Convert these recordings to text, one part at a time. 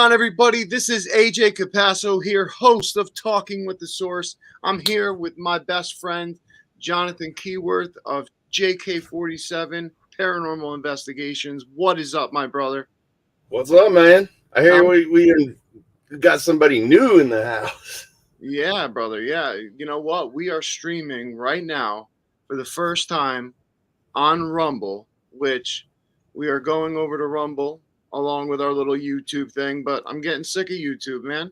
on, everybody? This is AJ Capasso here, host of Talking with the Source. I'm here with my best friend, Jonathan Keyworth of JK47 Paranormal Investigations. What is up, my brother? What's up, man? I hear we got somebody new in the house. Yeah, brother. Yeah. You know what? We are streaming right now for the first time on Rumble, which we are going over to Rumble along with our little YouTube thing, but I'm getting sick of YouTube, man.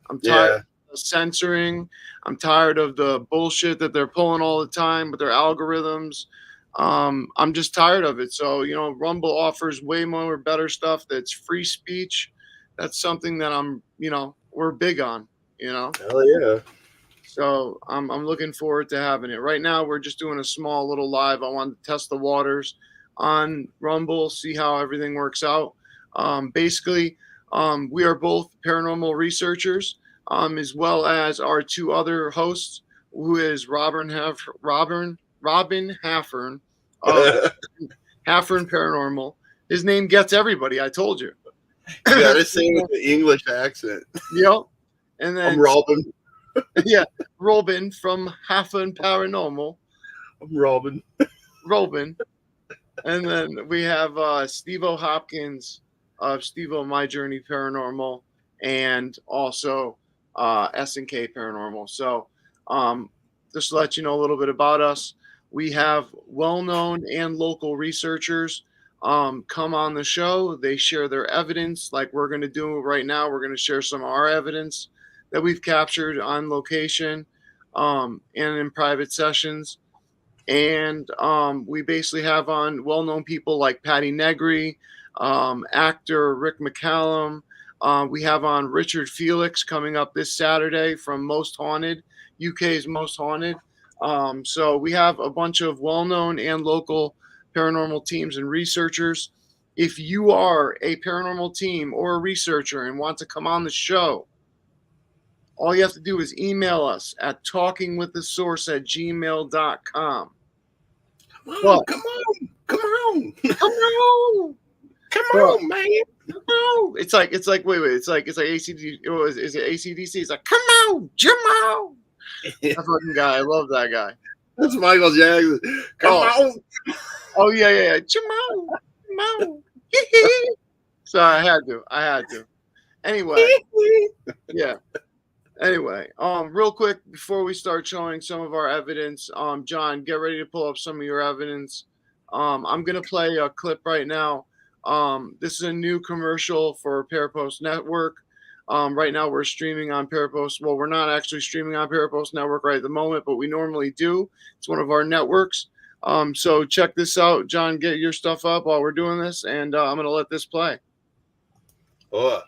I'm tired of censoring. I'm tired of the bullshit that they're pulling all the time with their algorithms. I'm just tired of it. So, Rumble offers way more better stuff that's free speech. That's something that we're big on, Hell yeah. So I'm looking forward to having it. Right now, we're just doing a small little live. I want to test the waters on Rumble, see how everything works out. Basically, we are both paranormal researchers, as well as our two other hosts, who is Robin Haffern of Haffern Paranormal. His name gets everybody. I told you. You gotta say it with the English accent. Yep. And then I'm Robin. Yeah, Robin from Haffern Paranormal. I'm Robin. And then we have Steve-O Hopkins of Steve-O My Journey Paranormal, and also S&K Paranormal. So just to let you know a little bit about us, we have well-known and local researchers come on the show. They share their evidence like we're going to do right now. We're going to share some of our evidence that we've captured on location and in private sessions. And we basically have on well-known people like Patty Negri, actor Rick McCallum. We have on Richard Felix coming up this Saturday from Most Haunted, UK's Most Haunted. So we have a bunch of well-known and local paranormal teams and researchers. If you are a paranormal team or a researcher and want to come on the show, all you have to do is email us at talkingwiththesource@gmail.com. Come on, man. Come on. It's like wait. It's like ACD. Is it ACDC? It's like, come on, Jamal. That fucking guy. I love that guy. That's Michael Jackson. Come on. Oh yeah. Jamal. So I had to. Anyway. Yeah. Anyway, real quick before we start showing some of our evidence, John, get ready to pull up some of your evidence. I'm gonna play a clip right now. This is a new commercial for Parapost Network. Right now we're streaming on Parapost. Well, we're not actually streaming on Parapost Network right at the moment, but we normally do. It's one of our networks. So check this out, John. Get your stuff up while we're doing this, and I'm gonna let this play. Oh.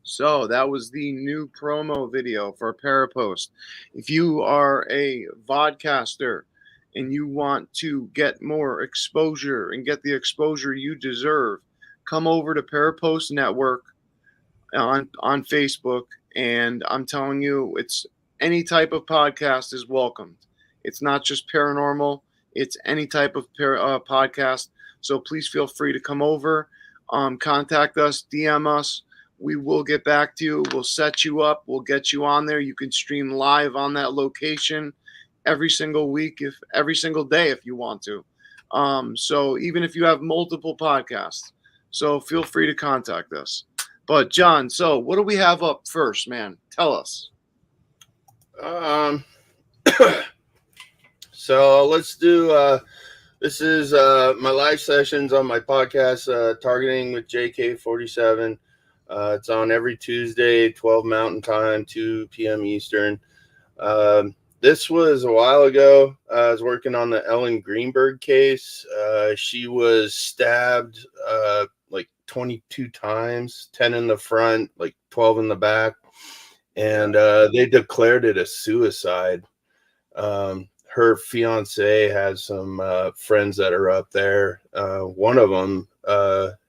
So that was the new promo video for Parapost. If you are a vodcaster and you want to get more exposure and get the exposure you deserve, come over to Parapost Network on Facebook. And I'm telling you, it's any type of podcast is welcomed. It's not just paranormal. It's any type of podcast. So please feel free to come over, contact us, DM us. We will get back to you. We'll set you up. We'll get you on there. You can stream live on that location every single week, every single day if you want to. So even if you have multiple podcasts, so feel free to contact us. But John, so what do we have up first, man? Tell us. So let's do. This is my live sessions on my podcast, Targeting with JK47. It's on every Tuesday, 12 Mountain Time, 2 p.m. Eastern. This was a while ago. I was working on the Ellen Greenberg case. She was stabbed like 22 times, 10 in the front, like 12 in the back, and they declared it a suicide. Her fiance has some friends that are up there. One of them,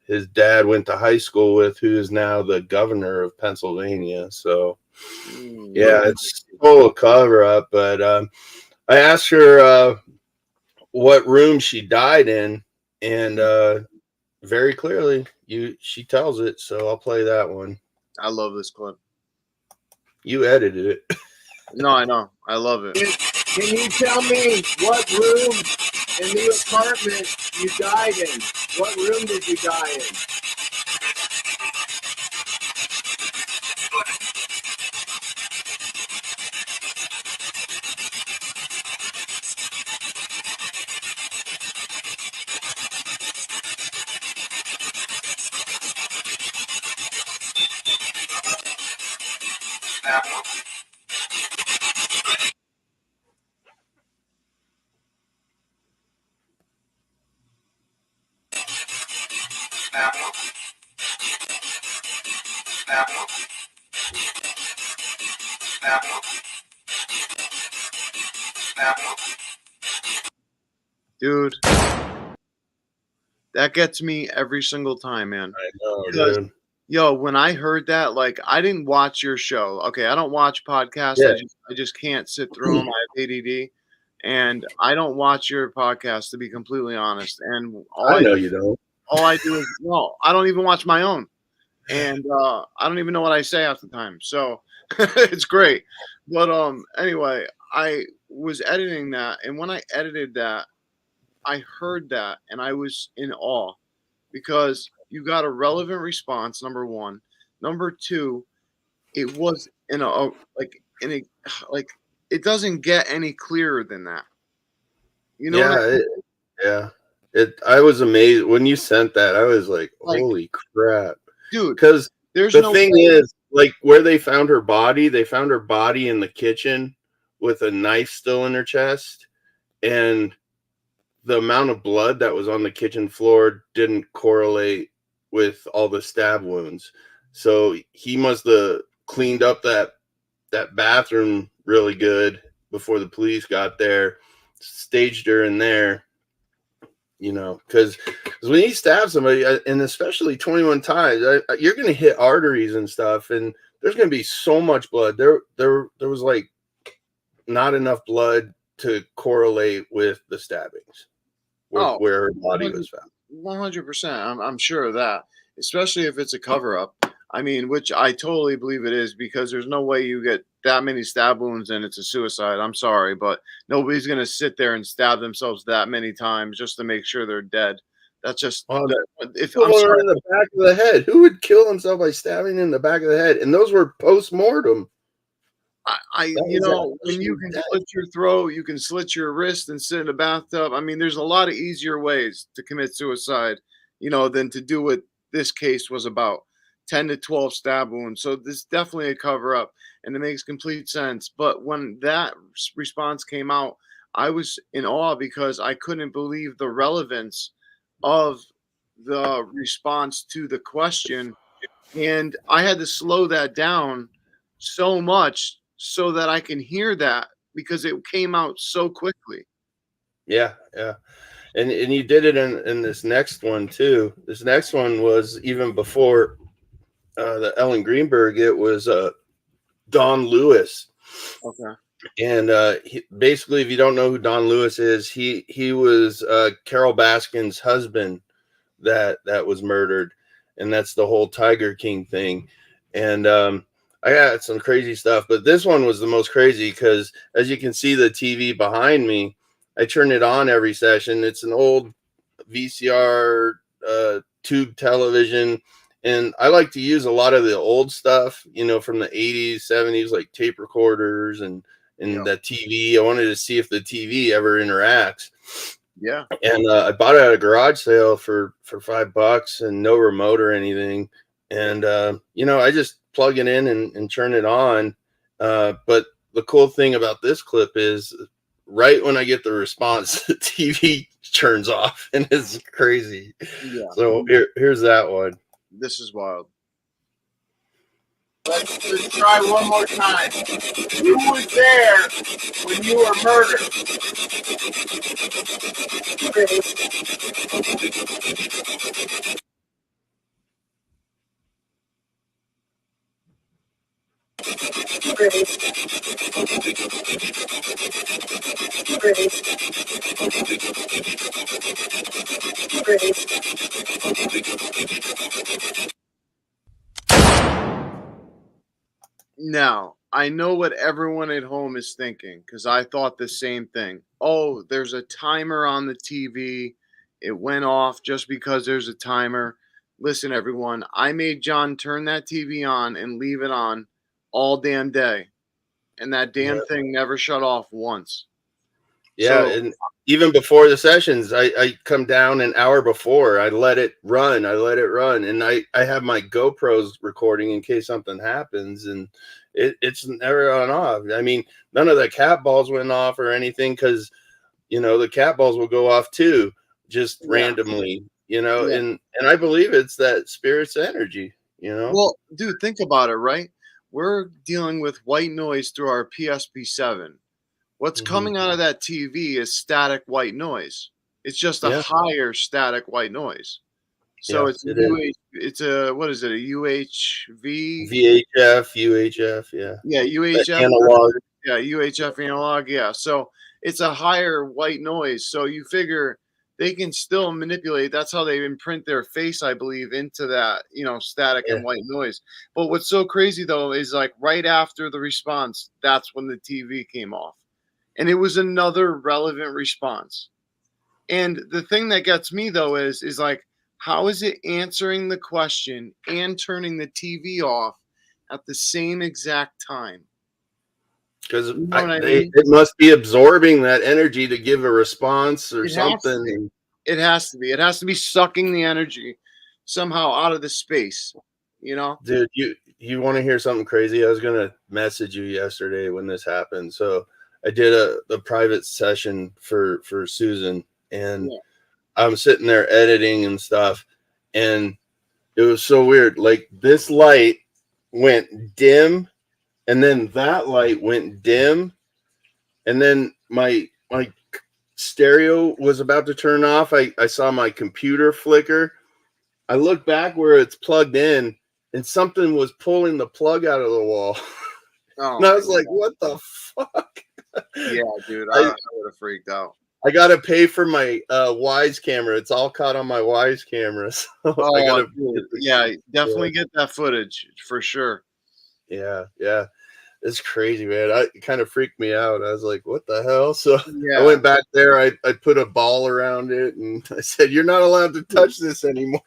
his dad went to high school with, who is now the governor of Pennsylvania. So, yeah, it's full of cover up. But I asked her what room she died in, and very clearly, she tells it. So I'll play that one. I love this clip. You edited it. No, I know. I love it. Can you tell me what room in the apartment you died in? What room did you die in? Dude, that gets me every single time, man. I know, Because, dude. yo, when I heard that, like, I didn't watch your show. Okay, I don't watch podcasts. Yeah. I just can't sit through them. I have ADD, and I don't watch your podcast, to be completely honest. And I know you don't. all I do is no, I don't even watch my own, and I don't even know what I say half the time. So it's great. But anyway, I was editing that, and when I edited that, I heard that, and I was in awe because you got a relevant response. Number one, number two, it was in a in a like it doesn't get any clearer than that. You know what I mean? Yeah. I was amazed when you sent that. I was like, Like, holy crap. dude, Because there's the no thing way. is, like, where they found her body in the kitchen with a knife still in her chest. And the amount of blood that was on the kitchen floor didn't correlate with all the stab wounds. So he must have cleaned up that bathroom really good before the police got there, staged her in there, because when you stab somebody, and especially 21 times, you're going to hit arteries and stuff, and there's going to be so much blood. There was like not enough blood to correlate with the stabbings where her body was found. 100%. I'm sure of that, especially if it's a cover up. I mean, which I totally believe it is, because there's no way you get that many stab wounds and it's a suicide. I'm sorry, but nobody's going to sit there and stab themselves that many times just to make sure they're dead. That's just if I'm sorry. In the back of the head. Who would kill himself by stabbing in the back of the head? And those were post-mortem. When you can slit your throat, you can slit your wrist and sit in a bathtub. I mean, there's a lot of easier ways to commit suicide, than to do what this case was about. 10 to 12 stab wounds. So this is definitely a cover up, and it makes complete sense. But when that response came out, I was in awe because I couldn't believe the relevance of the response to the question. And I had to slow that down so much so that I can hear that, because it came out so quickly. Yeah. And you did it in this next one too. This next one was even before the Ellen Greenberg. It was Don Lewis. Okay. And basically, if you don't know who Don Lewis is, he was Carol Baskin's husband that was murdered, and that's the whole Tiger King thing. And I got some crazy stuff, but this one was the most crazy because, as you can see, the TV behind me, I turn it on every session. It's an old VCR tube television, and I like to use a lot of the old stuff, from the 80s, 70s, like tape recorders and the TV. I wanted to see if the TV ever interacts. Yeah. And I bought it at a garage sale for $5 and no remote or anything. And, I just plug it in and turn it on. But the cool thing about this clip is right when I get the response, the TV turns off, and it's crazy. Yeah. So here's that one. This is wild. Let's just try one more time. Who was there when you were murdered? Now, I know what everyone at home is thinking because I thought the same thing. Oh, there's a timer on the TV. It went off just because there's a timer. Listen, everyone, I made John turn that TV on and leave it on all damn day. And that damn thing never shut off once. Yeah, So, and even before the sessions, I come down an hour before. I let it run. And I have my GoPros recording in case something happens, and it's never on off. I mean, none of the cat balls went off or anything because, the cat balls will go off too, just randomly, and I believe it's that spirit's energy, Well, dude, think about it, right? We're dealing with white noise through our PSP-7. What's coming out of that TV is static white noise. It's just a higher static white noise. So it's it's a what is it? A UHV? VHF, UHF, Yeah, UHF. analog. Yeah, UHF analog. Yeah. So it's a higher white noise. So you figure they can still manipulate. That's how they imprint their face, I believe, into that, static and white noise. But what's so crazy though is like right after the response, that's when the TV came off. And it was another relevant response. And the thing that gets me though is like, how is it answering the question and turning the TV off at the same exact time? Because You know what I mean? it must be absorbing that energy to give a response or It has to something. be. It has to be. It has to be sucking the energy somehow out of the space. Dude, you want to hear something crazy? I was gonna message you yesterday when this happened. So I did a private session for Susan, and I'm sitting there editing and stuff, and it was so weird. Like this light went dim, and then that light went dim, and then my stereo was about to turn off. I saw my computer flicker. I looked back where it's plugged in, and something was pulling the plug out of the wall. Oh, and I was like, what the fuck? Yeah, dude, I would have freaked out. I gotta pay for my Wise camera. It's all caught on my Wise camera. So I gotta, definitely get that footage for sure. Yeah. It's crazy, man. It kind of freaked me out. I was like, what the hell? So I went back there. I put a ball around it, and I said, you're not allowed to touch this anymore.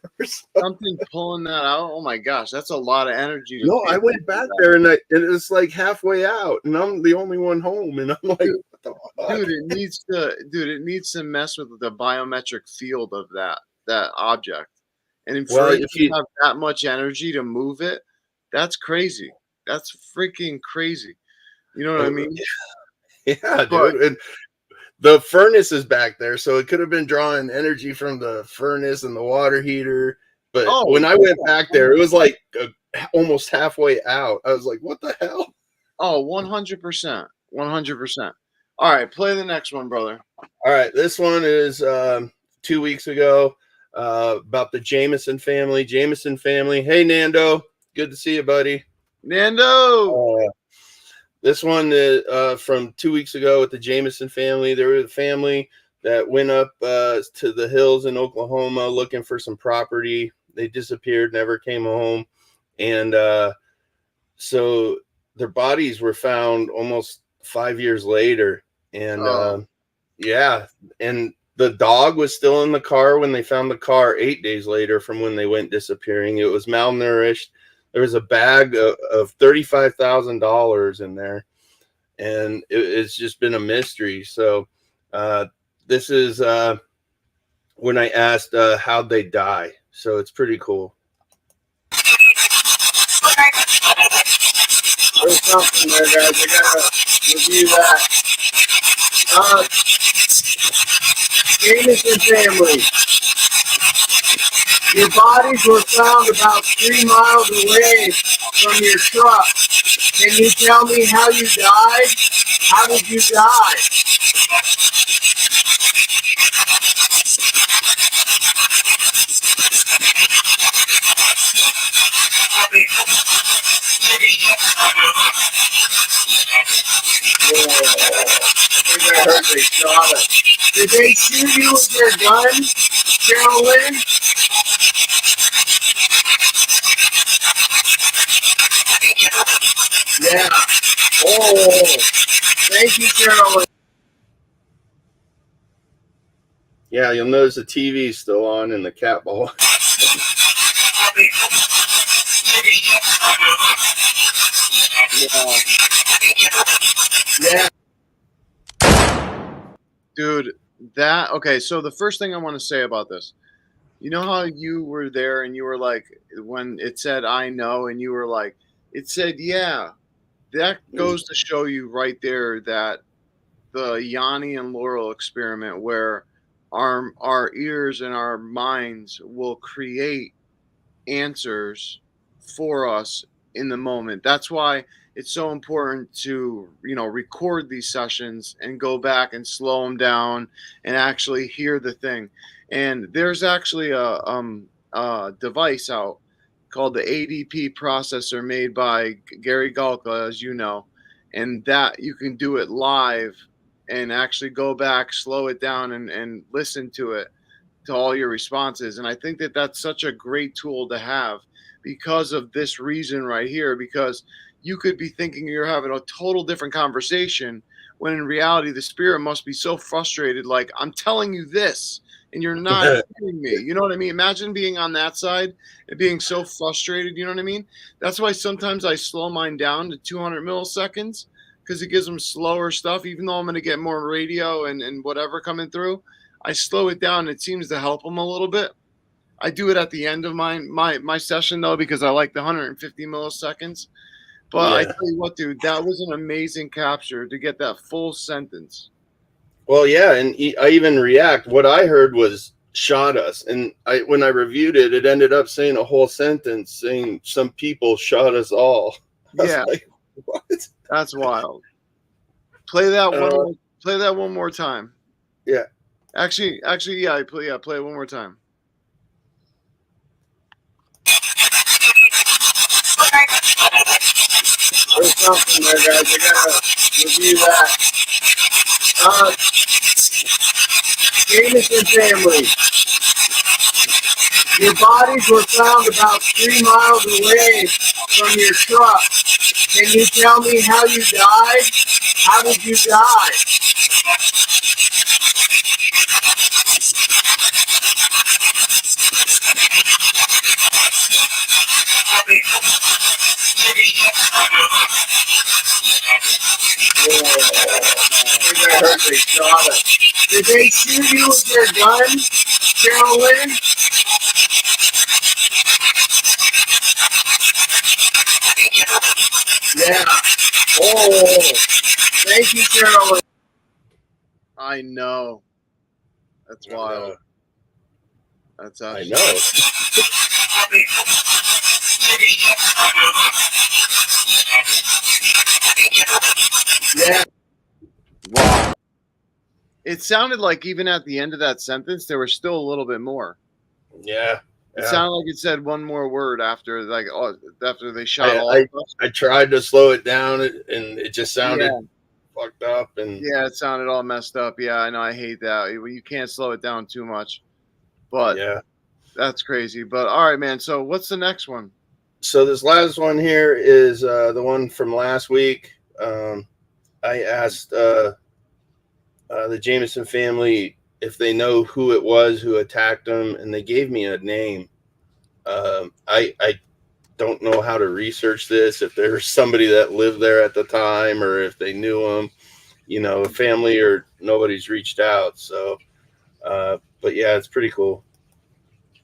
Something pulling that out. Oh my gosh, that's a lot of energy. No, I went back there, and it's like halfway out, and I'm the only one home, and I'm like, what the fuck? It needs to mess with the biometric field of that object. And if you have that much energy to move it, that's crazy. That's freaking crazy. You know what I mean? Yeah, dude. And the furnace is back there, so it could have been drawing energy from the furnace and the water heater. But when I went back there, it was like almost halfway out. I was like, what the hell? Oh, 100%. 100%. All right, play the next one, brother. All right, this one is 2 weeks ago about the Jameson family. Hey, Nando. Good to see you, buddy. Nando! This one is from 2 weeks ago with the Jameson family. They were the family that went up to the hills in Oklahoma looking for some property. They disappeared, never came home. And so their bodies were found almost 5 years later. And and the dog was still in the car when they found the car 8 days later from when they went disappearing. It was malnourished. There was a bag of $35,000 in there, and it's just been a mystery. So this is when I asked how'd they die. So it's pretty cool. There's something there, guys. review that. Jameson family. Your bodies were found about 3 miles away from your truck. Can you tell me how you died? How did you die? I think I heard they shot us. Did they shoot you with their gun, Carolyn? Yeah. Oh, thank you, Carolyn. Yeah, you'll notice the TV's still on in the cat ball. Yeah. Dude, okay, so the first thing I want to say about this, you know how you were there and you were like, when it said I know, and you were like, it said, yeah, that goes to show you right there that the Yanni and Laurel experiment, where our ears and our minds will create answers for us in the moment. That's why it's so important to, record these sessions and go back and slow them down and actually hear the thing. And there's actually a device out called the ADP processor, made by Gary Galka, as you know, and that you can do it live and actually go back, slow it down, and listen to it, to all your responses. And I think that that's such a great tool to have because of this reason right here, because you could be thinking you're having a total different conversation when in reality the spirit must be so frustrated, like, I'm telling you this and you're not hearing me. You know what I mean? Imagine being on that side and being so frustrated. You know what I mean? That's why sometimes I slow mine down to 200 milliseconds, because it gives them slower stuff, even though I'm going to get more radio and whatever coming through. I slow it down. It seems to help them a little bit. I do it at the end of my session though, because I like the 150 milliseconds. But I Yeah. tell you what, dude, that was an amazing capture to get that full sentence. Well, yeah, and I even react. What I heard was shot us, and when I reviewed it, it ended up saying a whole sentence saying some people shot us all. I was Yeah, like, what? that's wild. Play that one. Play that one more time. Yeah. Actually, yeah. Play it one more time. There's something there, guys. I gotta review that. Jameson family. Your bodies were found about 3 miles away from your truck. Can you tell me how you died? How did you die? I think I heard they shot us. Did they shoot you with their gun, Carolyn? Yeah. Oh, thank you, Carolyn. I know. That's wild. That's I actually. know. Yeah. Wow. It sounded like even at the end of that sentence, there was still a little bit more. Yeah. It sounded like it said one more word after, like, after they shot all of us. I tried to slow it down, and it just sounded fucked up. And yeah, it sounded all messed up. Yeah, I know. I hate that. You can't slow it down too much. But yeah. that's crazy. But all right, man. So what's the next one? So this last one here is the one from last week. I asked the Jameson family if they know who it was who attacked them, and they gave me a name. I don't know how to research this, if there's somebody that lived there at the time or if they knew them, a family, or nobody's reached out. So, but yeah, it's pretty cool.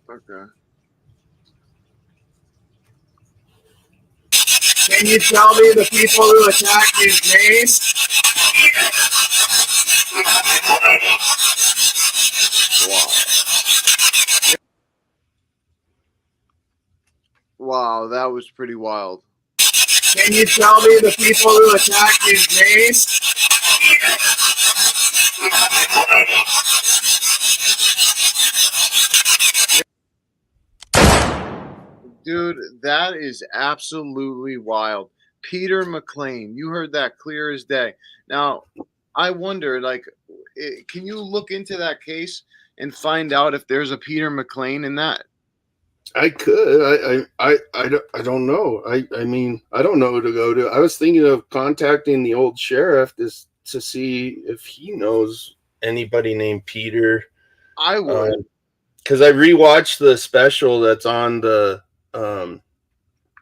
Okay. Can you tell me the people who attacked his name? Wow, that was pretty wild. Can you tell me the people who attacked his name? Dude, that is absolutely wild. Peter McLean, you heard that clear as day. Now, I wonder, like, can you look into that case and find out if there's a Peter McLean in that? I could. I don't know. I mean, I don't know who to go to. I was thinking of contacting the old sheriff to see if he knows anybody named Peter. I would. Because I rewatched the special that's on the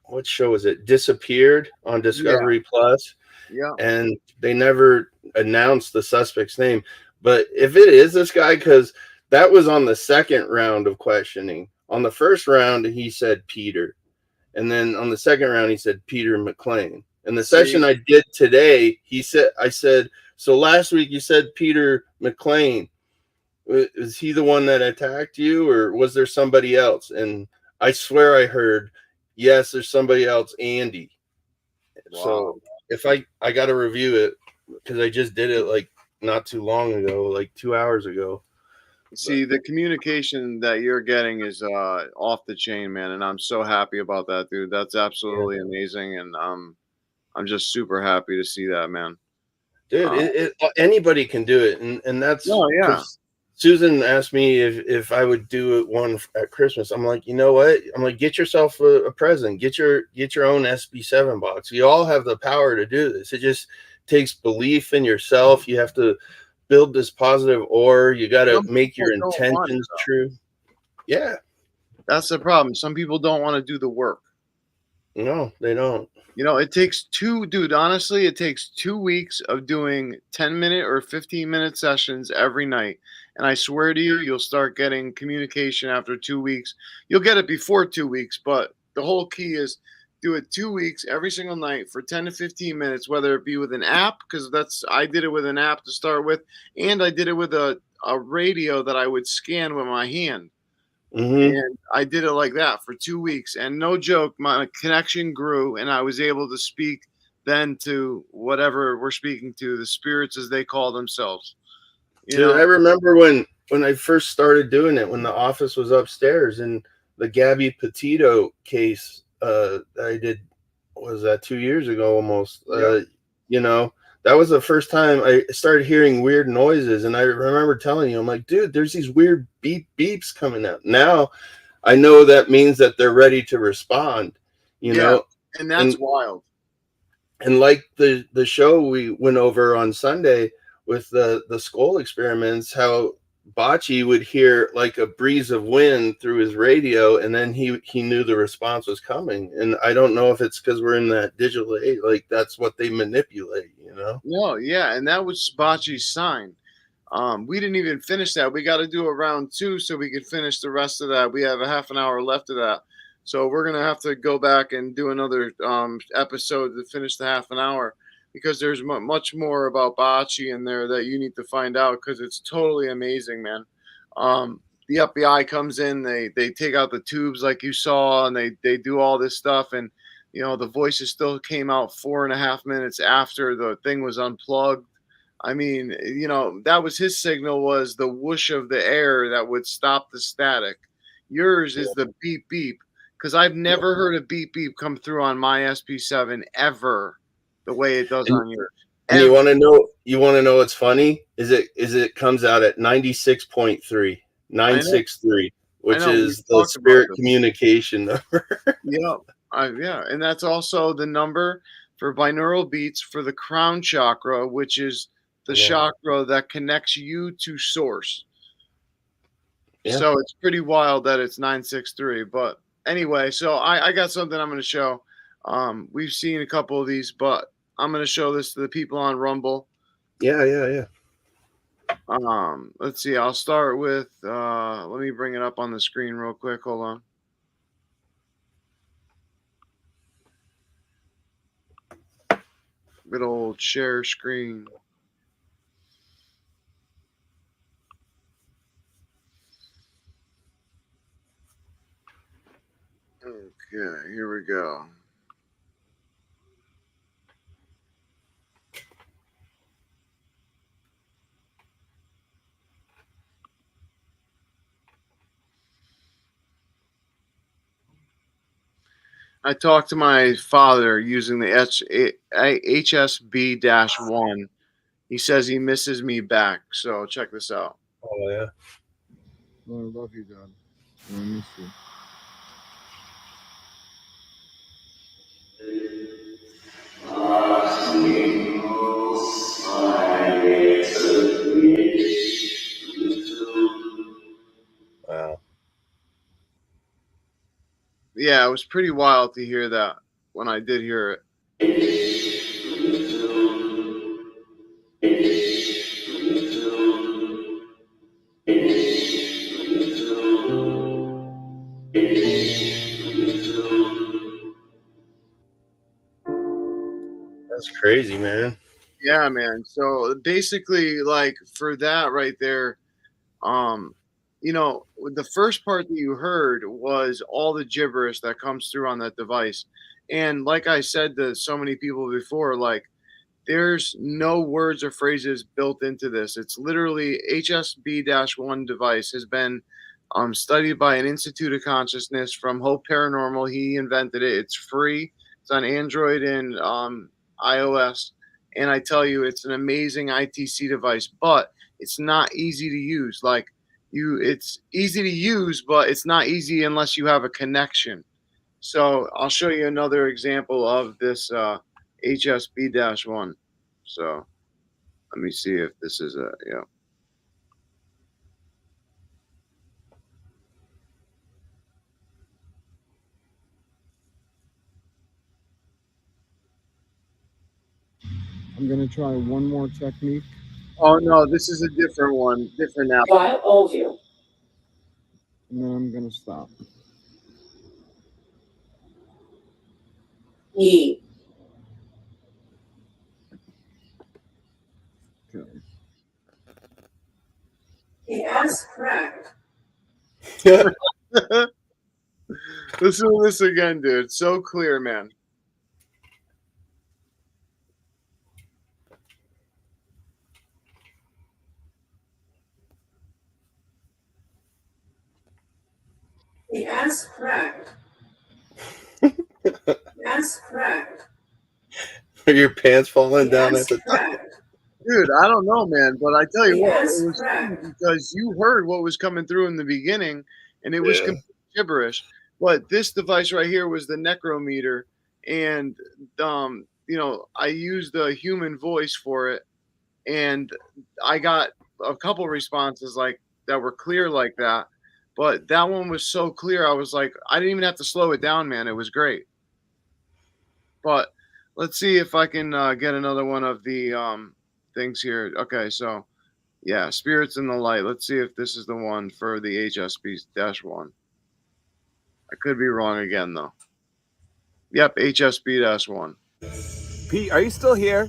what show is it? Disappeared on Discovery Plus, Yeah. and they never announced the suspect's name. But if it is this guy, because that was on the second round of questioning. On the first round, he said Peter, and then on the second round, he said Peter McLean. In the session I did today, I said, so last week you said Peter McLean. Is he the one that attacked you, or was there somebody else? And I swear I heard, yes, there's somebody else, Andy. Wow. So if I got to review it, because I just did it like not too long ago, like 2 hours ago. See, the communication that you're getting is off the chain, man, and I'm so happy about that, dude. That's absolutely amazing, and I'm just super happy to see that, man. Dude, anybody can do it, and that's Susan asked me if I would do it one at Christmas. I'm like, you know what? I'm like, get yourself a present. Get your own SB7 box. You all have the power to do this. It just takes belief in yourself. You have to build this positive aura. You got to make your intentions true. Yeah. That's the problem. Some people don't want to do the work. No, they don't. You know, it takes honestly, it takes 2 weeks of doing 10-minute or 15-minute sessions every night. And I swear to you, you'll start getting communication after 2 weeks. You'll get it before 2 weeks, but the whole key is do it 2 weeks every single night for 10 to 15 minutes, whether it be with an app, because I did it with an app to start with, and I did it with a radio that I would scan with my hand. Mm-hmm. And I did it like that for 2 weeks. And no joke, my connection grew and I was able to speak then to whatever we're speaking to, the spirits as they call themselves. Dude, I remember when I first started doing it, when the office was upstairs, and the Gabby Petito case I did, was that 2 years ago almost? You know, that was the first time I started hearing weird noises, and I remember telling you, I'm like, dude, there's these weird beeps coming out. Now I know that means that they're ready to respond, you know? And that's wild. And like the show we went over on Sunday with the skull experiments, how Bocce would hear like a breeze of wind through his radio, and then he knew the response was coming. And I don't know if it's because we're in that digital age, like that's what they manipulate, you know? No, yeah, and that was Bocce's sign. We didn't even finish that. We got to do a round 2 so we could finish the rest of that. We have a half an hour left of that. So we're going to have to go back and do another episode to finish the half an hour, because there's much more about Bocce in there that you need to find out, because it's totally amazing, man. The FBI comes in, they take out the tubes like you saw, and they do all this stuff. And, you know, the voices still came out 4.5 minutes after the thing was unplugged. I mean, you know, that was his signal, was the whoosh of the air that would stop the static. Yours is the beep beep, because I've never heard a beep beep come through on my SP7 ever the way it does on yours. And you want to know what's funny? Is it comes out at 96.3, 963, which is the spirit communication number. Yeah. And that's also the number for binaural beats for the crown chakra, which is the chakra that connects you to source. Yeah. So it's pretty wild that it's 963. But anyway, so I got something I'm going to show. We've seen a couple of these, but I'm going to show this to the people on Rumble. Yeah. Let's see. I'll start with, let me bring it up on the screen real quick. Hold on. Good old share screen. Okay, here we go. I talked to my father using the HSB-1. He says he misses me back. So check this out. Oh yeah. Oh, I love you, Dad. I miss you. Wow. Yeah, it was pretty wild to hear that when I did hear it. That's crazy, man. Yeah, man. So basically, like for that right there, um, the first part that you heard was all the gibberish that comes through on that device. And like I said to so many people before, like there's no words or phrases built into this. It's literally HSB-1 device has been studied by an Institute of Consciousness from Hope Paranormal. He invented it. It's free. It's on Android and iOS. And I tell you, it's an amazing ITC device, but it's not easy to use. Like it's easy to use, but it's not easy unless you have a connection. So I'll show you another example of this HSB-1. So let me see if this is a, yeah. I'm gonna try one more technique. Oh no, this is a different one, different app. While overview. And then I'm gonna stop. E. Okay. Yes, correct. Listen to this again, dude. So clear, man. Yes, correct. Yes, correct. Are your pants falling down Yes, at the top? correct. Dude, I don't know, man, but I tell you what, Yes, it was correct. funny because you heard what was coming through in the beginning, and it was Yeah. complete gibberish. But this device right here was the necrometer, and I used the human voice for it, and I got a couple responses like that were clear like that. But that one was so clear, I was like, I didn't even have to slow it down, man. It was great. But let's see if I can get another one of the things here. Okay, so yeah, spirits in the light. Let's see if this is the one for the HSB-1. I could be wrong again though. Yep, HSB-1. Pete, are you still here?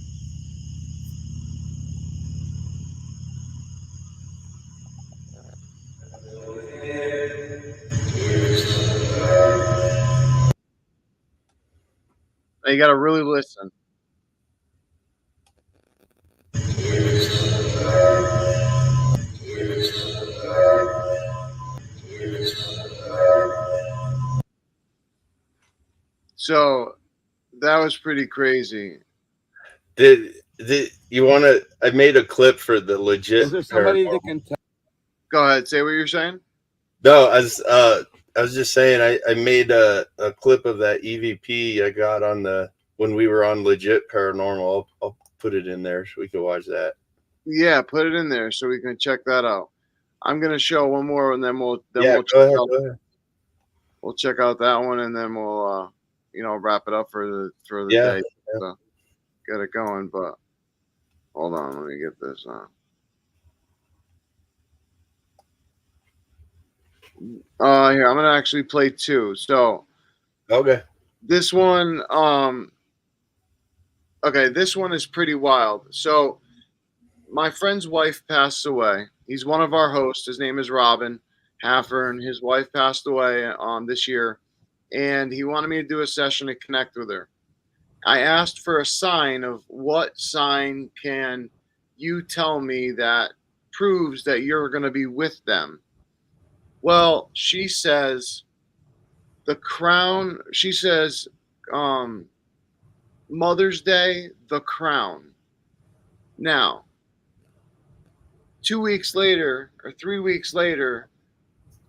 Now you got to really listen. So that was pretty crazy. Did you want to? I made a clip for the legit. Is there somebody paranormal. that can tell? Go ahead, say what you're saying. No, I was just saying I made a clip of that EVP I got on when we were on legit paranormal. I'll put it in there so we can watch that. Yeah, put it in there so we can check that out. I'm gonna show one more, and then we'll Go ahead. we'll check out that one, and then we'll wrap it up for the day. So get it going. But hold on, let me get this on. Here, I'm gonna actually play two. So Okay. this one, Okay, this one is pretty wild. So my friend's wife passed away. He's one of our hosts. His name is Robin Haffer, and his wife passed away this year. And he wanted me to do a session to connect with her. I asked for a sign of what sign can you tell me that proves that you're going to be with them. Well, she says the crown. She says um, Mother's Day, the crown. Now, 2 weeks later or 3 weeks later,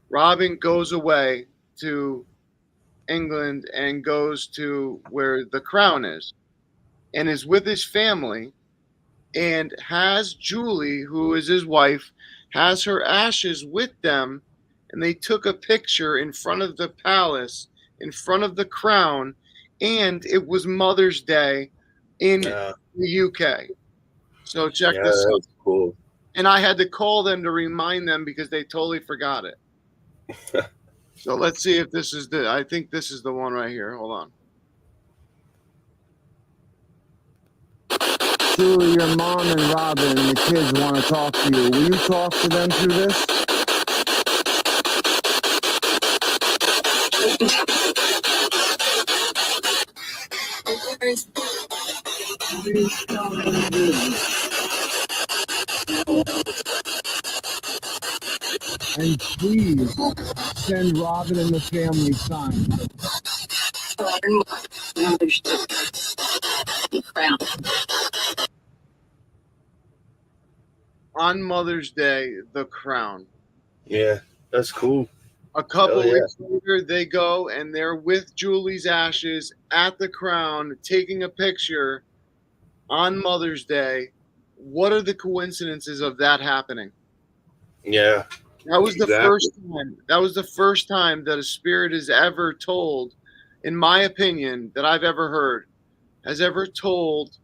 Robin goes away to England and goes to where the crown is and is with his family and has Julie, who is his wife, has her ashes with them. And they took a picture in front of the palace, in front of the crown, and it was Mother's Day in the UK. So check Yeah, this out. that's cool. And I had to call them to remind them because they totally forgot it. So let's see if this is I think this is the one right here. Hold on. Julie, your mom and Robin and the kids want to talk to you. Will you talk to them through this? And please send Robin and the family signs. On Mother's Day, the crown. Yeah, that's cool. A couple Hell yeah. weeks later, they go and they're with Julie's ashes at the crown, taking a picture on Mother's Day. What are the coincidences of that happening? Yeah. That was the Exactly. first time. That was the first time that a spirit is ever told, in my opinion, that I've ever heard, has ever told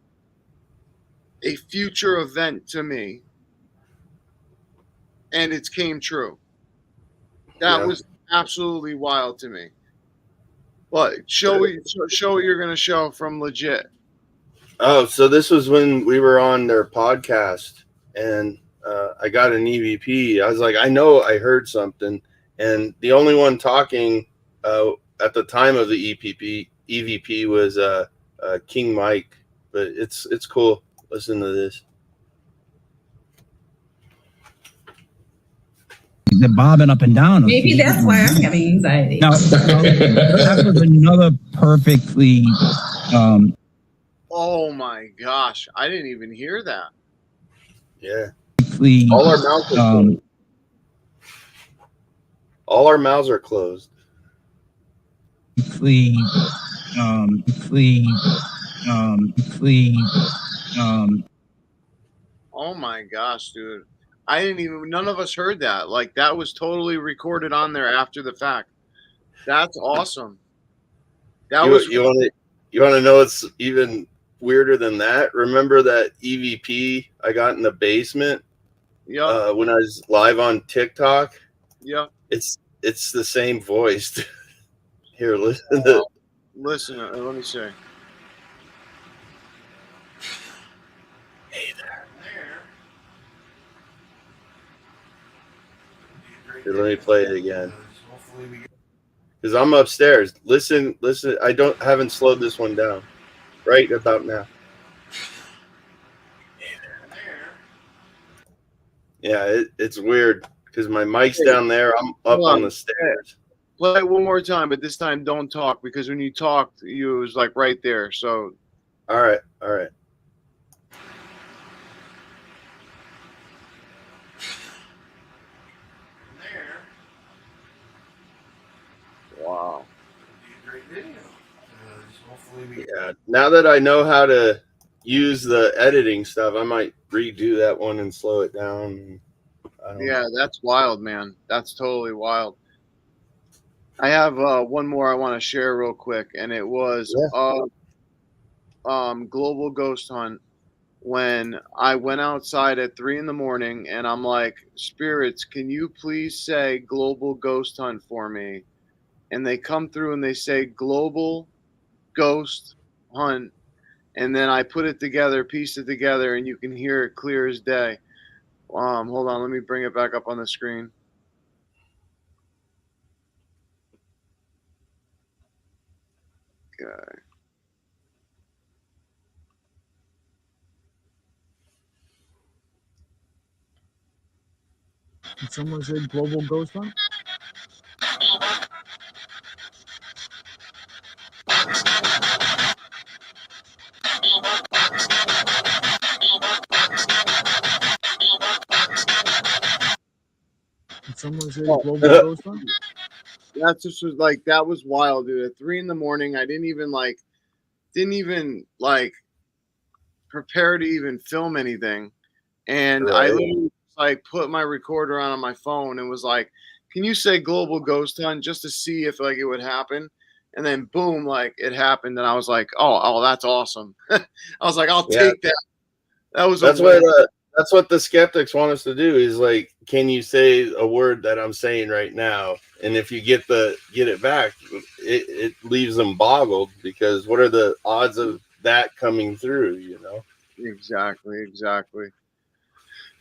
a future event to me, and it came true. That Yeah. was absolutely wild to me. But show what you're going to show from legit. Oh, so this was when we were on their podcast, and I got an EVP. I was like, I know I heard something, and the only one talking at the time of the EVP was King Mike. But it's cool. Listen to this. They're bobbing up and down. Maybe that's why I'm having anxiety. Now, that was another perfectly. Oh my gosh! I didn't even hear that. Yeah. All our mouths are closed. All our mouths are closed. Oh my gosh, dude! I didn't even. None of us heard that. Like that was totally recorded on there after the fact. That's awesome. That You was. you want to know what's even weirder than that? Remember that EVP I got in the basement? Yeah. When I was live on TikTok? Yeah. It's the same voice. Here, listen to. Listen. Let me see. Hey there. Here, let me play it again. Because I'm upstairs. Listen. I haven't slowed this one down. Right about now. Yeah, it's weird because my mic's down there. I'm up on the stairs. Play it one more time, but this time don't talk because when you talked, you was like right there. So. All right. Wow. Yeah. Now that I know how to use the editing stuff, I might redo that one and slow it down. Yeah, that's wild, man. That's totally wild. I have one more I want to share real quick, and it was Global Ghost Hunt. When I went outside at 3 a.m. and I'm like, spirits, can you please say Global Ghost Hunt for me? And they come through and they say Global Ghost Hunt. and then I put it together, pieced it together, and you can hear it clear as day. Hold on, let me bring it back up on the screen. Okay. Did someone say global ghost hunt? Did someone say global ghost hunt? That's just was like that was wild, dude. At 3 a.m, I didn't even like prepare to even film anything. And I Right. literally like put my recorder on my phone and was like, "Can you say global ghost hunt just to see if like it would happen?" And then boom, like it happened, and I was like, "Oh, that's awesome." I was like, "I'll Yeah. take that." That was a That's win. what the skeptics want us to do is like, can you say a word that I'm saying right now? And if you get it back, it leaves them boggled because what are the odds of that coming through, you know? Exactly.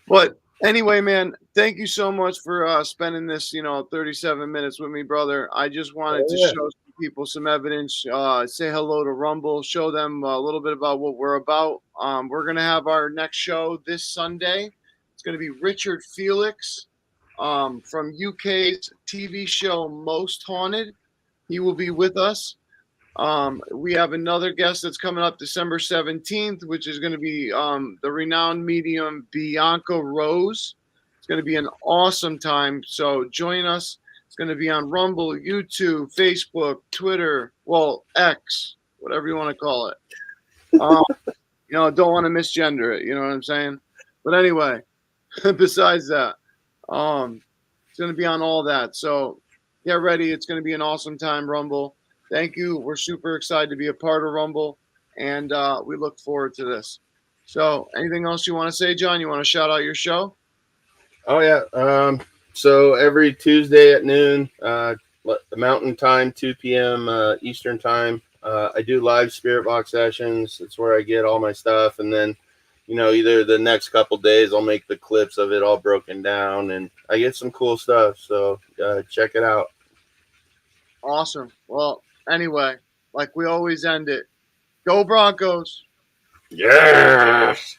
But anyway, man, thank you so much for spending this, 37 minutes with me, brother. I just wanted Oh, to yeah. show some people some evidence, say hello to Rumble, show them a little bit about what we're about. We're going to have our next show this Sunday. It's going to be Richard Felix from UK's TV show Most Haunted. He will be with us. We have another guest that's coming up December 17th, which is going to be the renowned medium Bianca Rose. It's going to be an awesome time. So join us. It's going to be on Rumble, YouTube, Facebook, Twitter, well, X, whatever you want to call it. Don't want to misgender it. You know what I'm saying? But anyway, besides that, it's going to be on all that. So get ready. It's going to be an awesome time, Rumble. Thank you. We're super excited to be a part of Rumble, and we look forward to this. So, anything else you want to say, John? You want to shout out your show? Oh yeah. So every Tuesday at noon, Mountain Time, 2 p.m. Eastern Time, I do live spirit box sessions. It's where I get all my stuff, and then, either the next couple days I'll make the clips of it all broken down, and I get some cool stuff. So check it out. Awesome. Well, anyway, like we always end it, go Broncos. Yes.